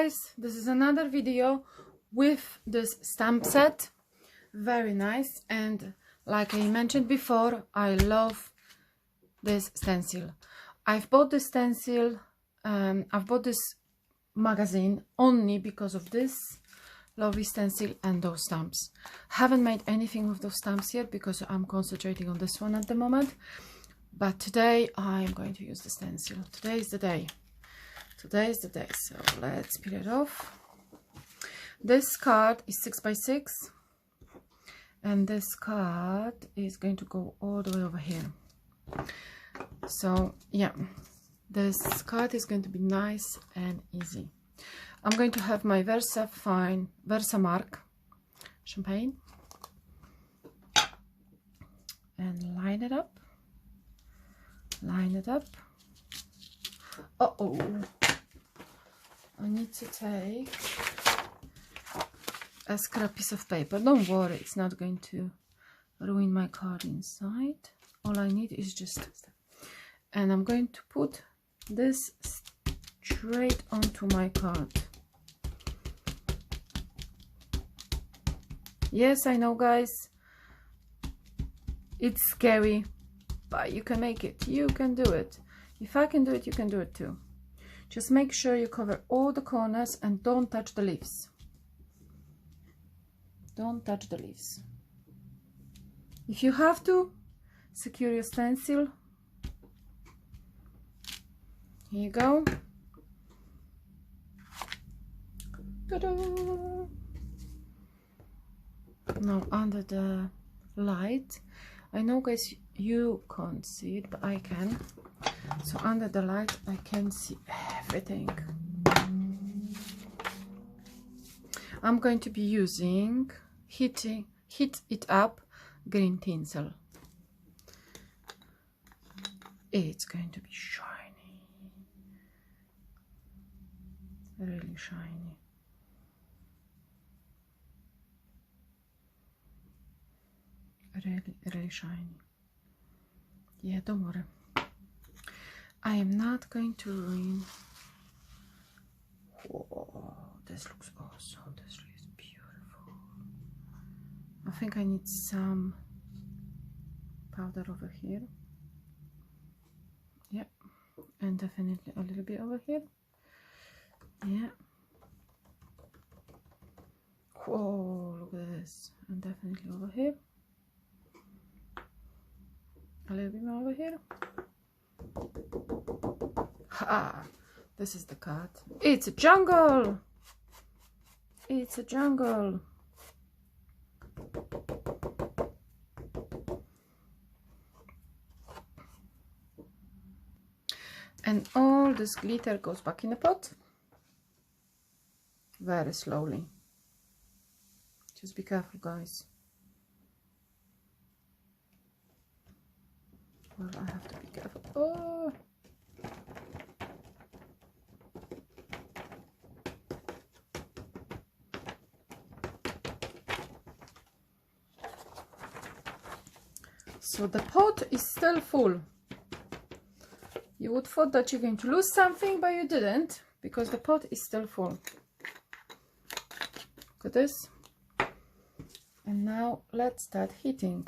guys, this is another video with this stamp set. Very nice, and like I mentioned before, I love this stencil. I've bought this stencil, I've bought this magazine only because of this lovely stencil and those stamps. Haven't made anything with those stamps yet because I'm concentrating on this one at the moment, but today I'm going to use the stencil. Today is the day. Today is the day, so let's peel it off. This card is 6x6, and this card is going to go all the way over here. So yeah, this card is going to be nice and easy. I'm going to have my Versamark champagne and line it up. Line it up. Uh-oh. I need to take a scrap piece of paper. Don't worry, it's not going to ruin my card inside. All I need is just, and I'm going to put this straight onto my card. Yes, I know, guys, it's scary, but you can make it. You can do it. If I can do it, you can do it too. Just make sure you cover all the corners and don't touch the leaves. Don't touch the leaves. If you have to, secure your stencil. Here you go. Ta-da! Now under the light, I know, guys, you can't see it, but I can. So under the light I can see everything. I'm going to be using Hit It Up green tinsel. It's going to be shiny, really shiny. Really shiny. Yeah, don't worry, I am not going to ruin. Whoa, this looks awesome. This is beautiful. I think I need some powder over here. Yeah, and definitely a little bit over here. Yeah. Whoa, look at this. And definitely over here. A little bit more over here. Ha! This is the card. It's a jungle! It's a jungle! And all this glitter goes back in the pot. Very slowly. Just be careful, guys. Well, I have to be careful. Oh! So the pot is still full. You would thought that you're going to lose something, but you didn't, because the pot is still full. Look at this. And now let's start heating.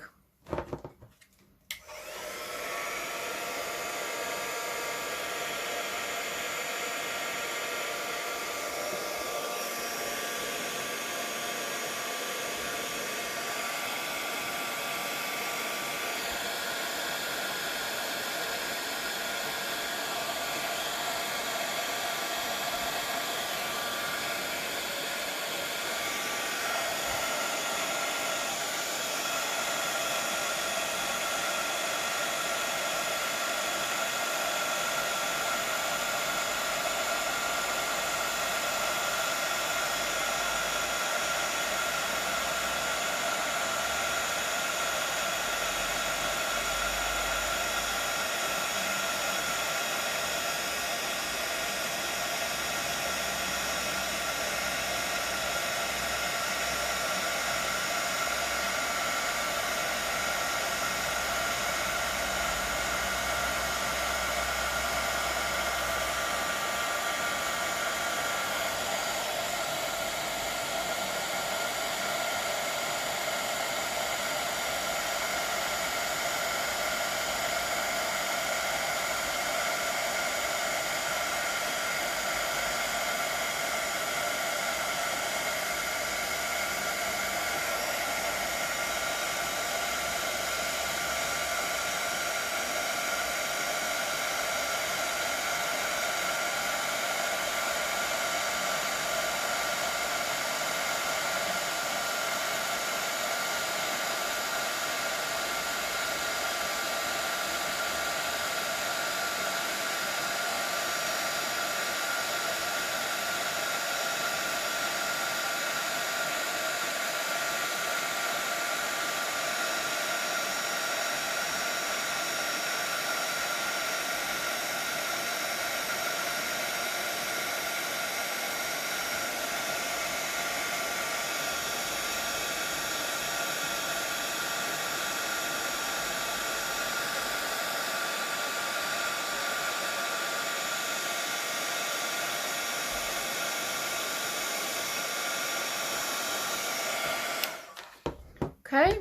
Okay,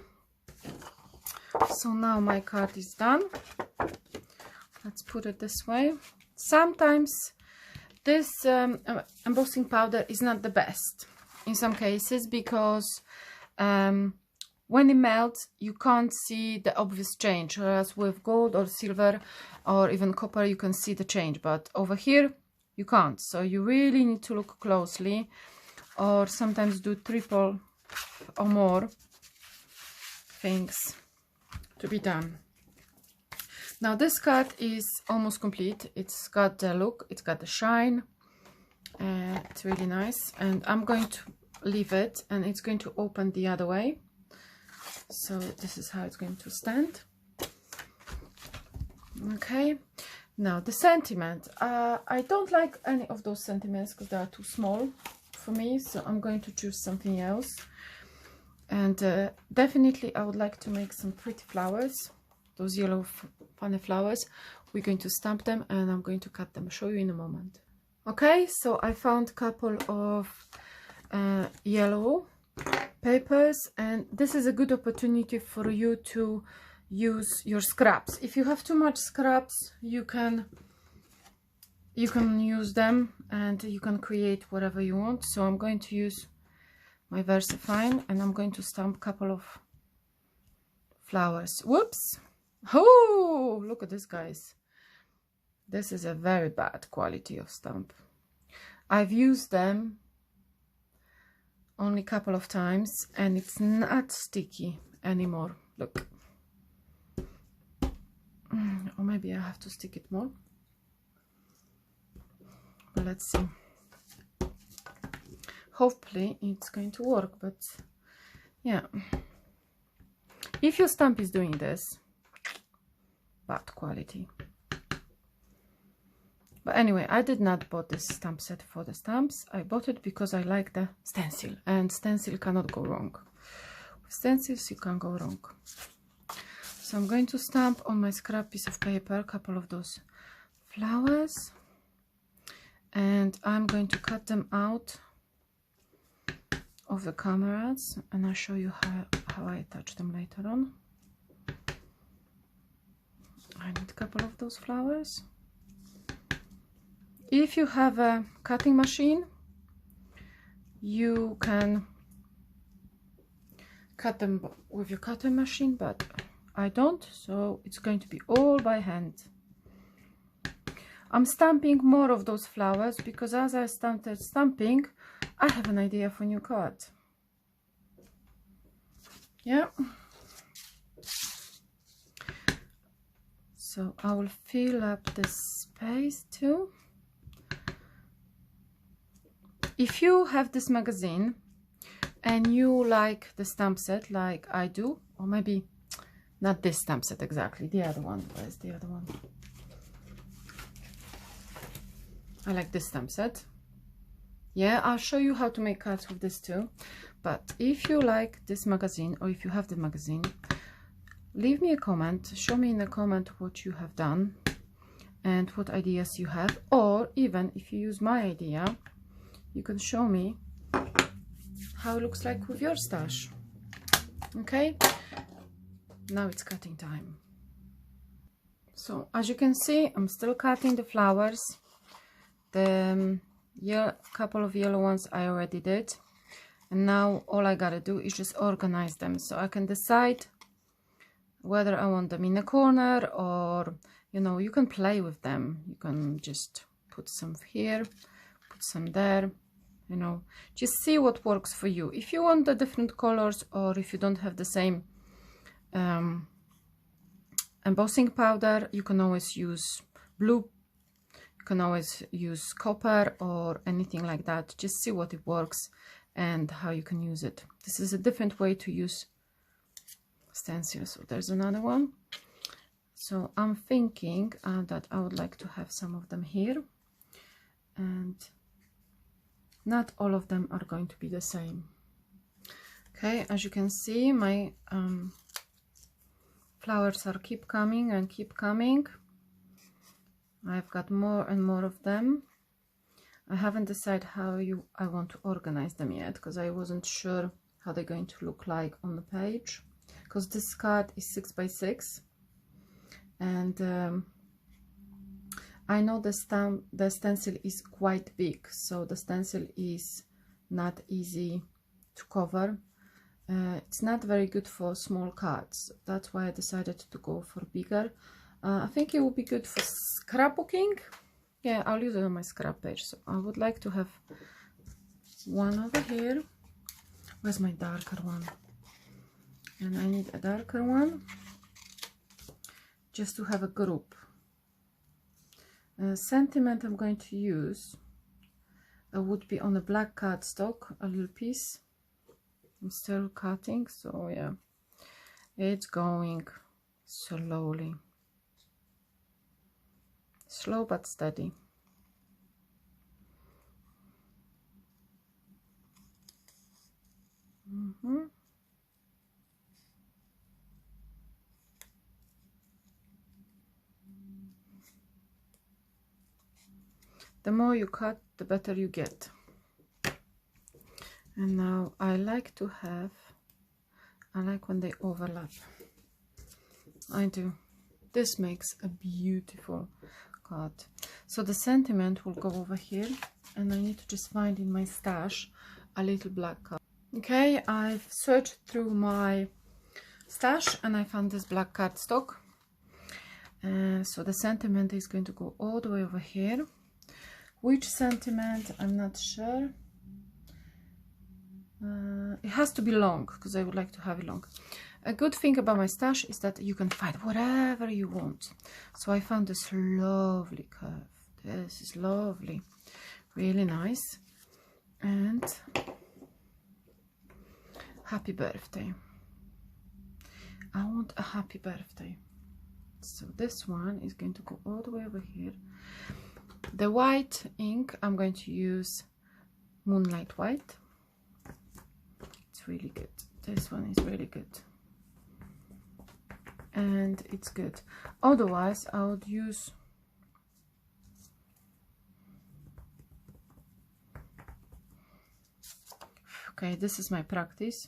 so now my card is done. Let's put it this way. Sometimes this embossing powder is not the best in some cases, because when it melts you can't see the obvious change, whereas with gold or silver or even copper you can see the change, but over here you can't. So you really need to look closely, or sometimes do triple or more things to be done. Now this card is almost complete. It's got the look, it's got the shine, it's really nice, and I'm going to leave it, and it's going to open the other way. So this is how it's going to stand. Okay, now the sentiment. I don't like any of those sentiments because they are too small for me, so I'm going to choose something else. And definitely I would like to make some pretty flowers, those yellow funny flowers. We're going to stamp them, and I'm going to cut them, show you in a moment. Okay, so I found a couple of yellow papers, and this is a good opportunity for you to use your scraps. If you have too much scraps, you can use them and you can create whatever you want. So I'm going to use my VersaFine, and I'm going to stamp a couple of flowers. Whoops! Oh, look at this, guys. This is a very bad quality of stamp. I've used them only a couple of times, and it's not sticky anymore. Look. Or maybe I have to stick it more. But let's see. Hopefully it's going to work, but yeah. If your stamp is doing this, bad quality. But anyway, I did not bought this stamp set for the stamps. I bought it because I like the stencil, and stencil cannot go wrong. With stencils you can't go wrong. So I'm going to stamp on my scrap piece of paper a couple of those flowers, and I'm going to cut them out of the cameras, and I'll show you how I attach them later on. I need a couple of those flowers. If you have a cutting machine, you can cut them with your cutting machine, but I don't, so it's going to be all by hand. I'm stamping more of those flowers because as I started stamping, I have an idea for a new card. Yeah. So I will fill up this space too. If you have this magazine and you like the stamp set like I do, or maybe not this stamp set exactly, the other one. Where's the other one? I like this stamp set. Yeah, I'll show you how to make cards with this too. But if you like this magazine, or if you have the magazine, leave me a comment, show me in a comment what you have done and what ideas you have, or even if you use my idea, you can show me how it looks like with your stash. Okay, now it's cutting time. So as you can see, I'm still cutting the flowers. The couple of yellow ones I already did, and now all I gotta do is just organize them so I can decide whether I want them in a corner, or you know, you can play with them. You can just put some here, put some there, you know, just see what works for you. If you want the different colors, or if you don't have the same embossing powder, you can always use blue, you can always use copper or anything like that. Just see what it works and how you can use it. This is a different way to use stencil. So there's another one. So I'm thinking that I would like to have some of them here, and not all of them are going to be the same. Okay, as you can see, my flowers are keep coming and keep coming. I've got more and more of them. I haven't decided how I want to organize them yet, because I wasn't sure how they're going to look like on the page, because this card is 6 by 6, and I know the stencil is quite big, so the stencil is not easy to cover. It's not very good for small cards. That's why I decided to go for bigger. I think it will be good for scrapbooking. Yeah, I'll use it on my scrap page. So I would like to have one over here. Where's my darker one? And I need a darker one just to have a group. Sentiment I'm going to use would be on a black cardstock, a little piece. I'm still cutting, so yeah, it's going slowly, slow but steady. The more you cut, the better you get. And now I like when they overlap. I do. This makes a beautiful card. So the sentiment will go over here, and I need to just find in my stash a little black card. Okay, I've searched through my stash and I found this black cardstock. So the sentiment is going to go all the way over here. Which sentiment, I'm not sure. It has to be long, because I would like to have it long. A good thing about my stash is that you can find whatever you want. So I found this lovely curve. This is lovely, really nice. And happy birthday. I want a happy birthday. So this one is going to go all the way over here. The white ink, I'm going to use Moonlight White. It's really good. This one is really good. And it's good. Otherwise, I would use okay, this is my practice.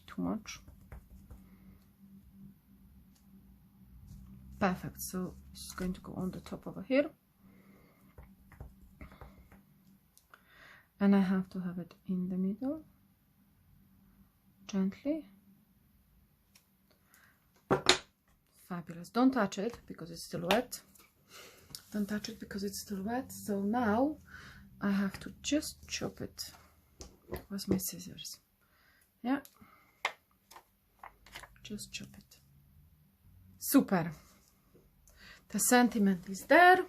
Too much. Perfect. So it's going to go on the top over here. And I have to have it in the middle. Gently. Fabulous. Don't touch it because it's still wet. Don't touch it because it's still wet. So now I have to just chop it. Where's my scissors? Yeah. Just chop it. Super. The sentiment is there.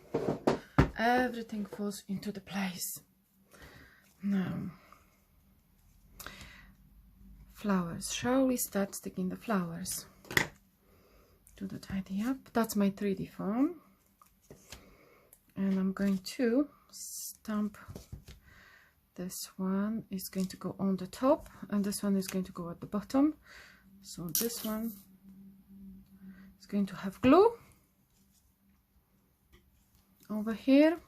Everything falls into the place. Now, flowers. Shall we start sticking the flowers? Do the tidy up. That's my 3D foam. And I'm going to stamp. This one is going to go on the top, and this one is going to go at the bottom. So this one is going to have glue over here,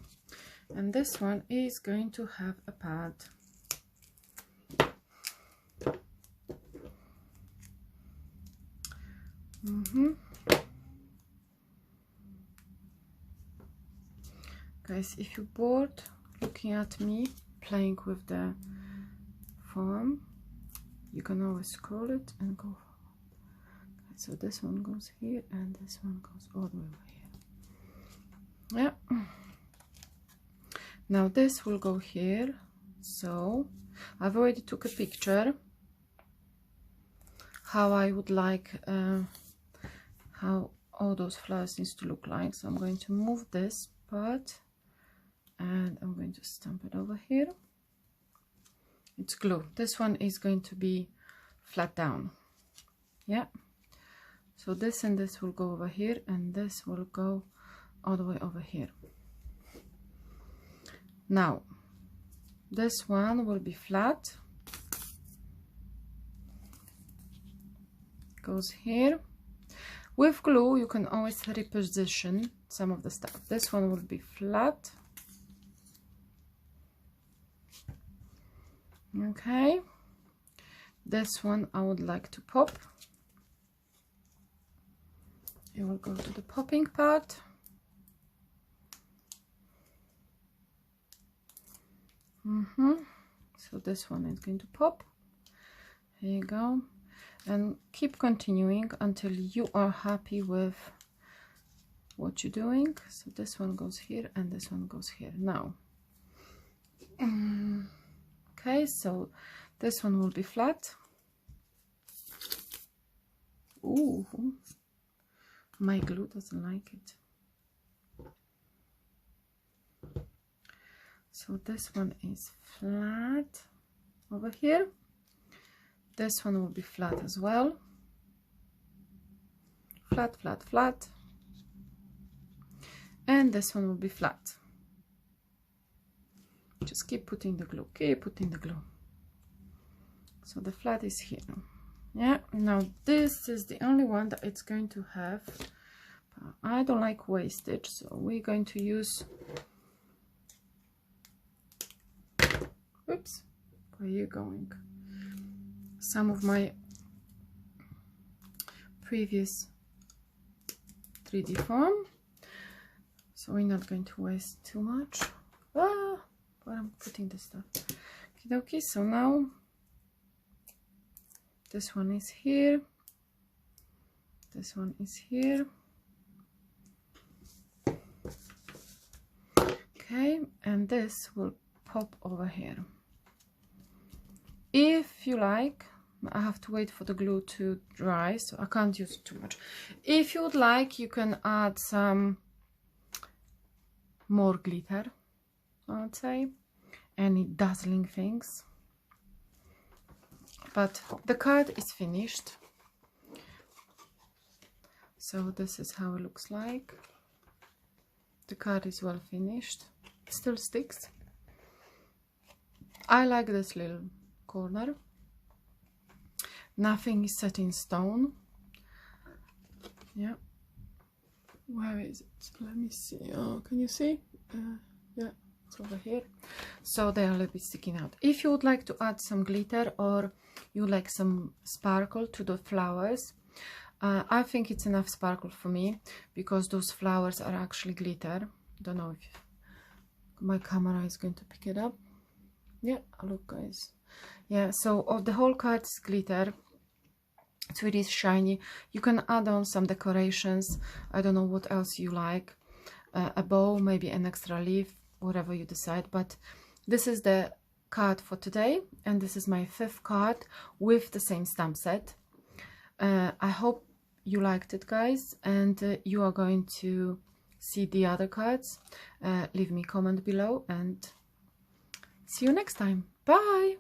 and this one is going to have a pad. Guys, if you're bored looking at me playing with the foam, you can always scroll it and go. Okay, so this one goes here and this one goes all the way over here. Yeah. Now this will go here. So I've already took a picture how I would like how all those flowers needs to look like. So I'm going to move this part and I'm going to stamp it over here. It's glue. This one is going to be flat down. Yeah. So this and this will go over here, and this will go all the way over here. Now this one will be flat, goes here. With glue you can always reposition some of the stuff. This one will be flat. Okay, this one I would like to pop. It will go to the popping part. So this one is going to pop. Here you go, and keep continuing until you are happy with what you're doing. So this one goes here and this one goes here. Now okay, so this one will be flat. Ooh, my glue doesn't like it. So this one is flat over here. This one will be flat as well. Flat, flat, flat. And this one will be flat. Just keep putting the glue, keep putting the glue. So the flat is here. Yeah, now this is the only one that it's going to have. I don't like wastage, so we're going to use, oops, where are you going? Some of my previous 3D foam, so we're not going to waste too much. Where I'm putting this stuff. Okay, so now this one is here, this one is here. Okay, and this will pop over here. If you like, I have to wait for the glue to dry, so I can't use it too much. If you would like, you can add some more glitter, I would say, any dazzling things. But the card is finished, so this is how it looks like. The card is well finished, it still sticks. I like this little corner. Nothing is set in stone. Yeah, where is it? Let me see. Oh, can you see? Yeah, it's over here. So they are a little bit sticking out. If you would like to add some glitter or you like some sparkle to the flowers, I think it's enough sparkle for me, because those flowers are actually glitter. Don't know if my camera is going to pick it up. Yeah, look guys. Yeah, so of the whole card is glitter. It's really shiny. You can add on some decorations. I don't know what else you like. A bow, maybe an extra leaf, whatever you decide. But this is the card for today, and this is my 5th card with the same stamp set. I hope you liked it, guys, and you are going to see the other cards. Leave me a comment below, and see you next time. Bye.